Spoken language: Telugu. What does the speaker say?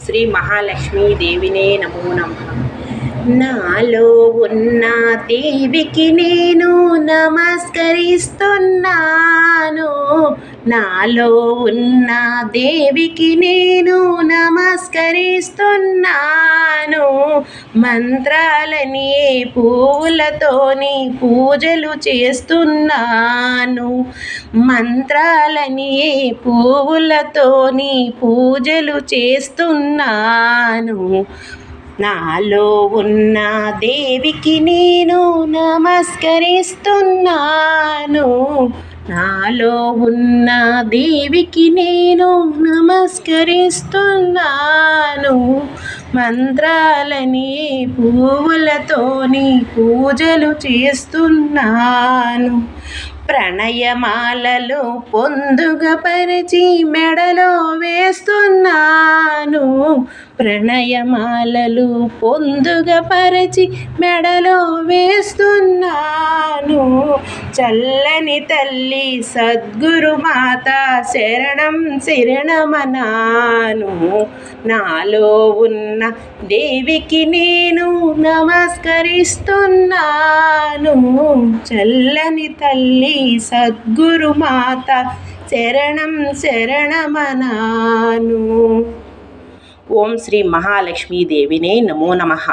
శ్రీ మహాలక్ష్మీదేవినే నమో నమః. నాలో ఉన్న దేవికి నేను నమస్కరిస్తున్నాను. నాలో ఉన్న దేవికి నేను నమస్కరిస్తున్నాను. మంత్రాలని పువ్వులతోని పూజలు చేస్తున్నాను. మంత్రాలని పువ్వులతోని పూజలు చేస్తున్నాను. నాలో ఉన్న దేవికి నేను నమస్కరిస్తున్నాను. నాలో ఉన్న దేవికి నేను నమస్కరిస్తున్నాను. మంత్రాలని పువ్వులతోని పూజలు చేస్తున్నాను. ప్రణయమాలలు పొందుగా పరిచి మెడలో వేస్తున్నాను. ప్రణయమాలలు పొందుగా పరిచి మెడలో వేస్తున్నాను. చల్లని తల్లి సద్గురు మాత శరణం శరణమనాను. నాలో ఉన్న దేవికి నేను నమస్కరిస్తున్నాను. చల్లని తల్లి సద్గురు మాత శరణం శరణమనాను. ఓం శ్రీ మహాలక్ష్మీదేవినే నమో నమః.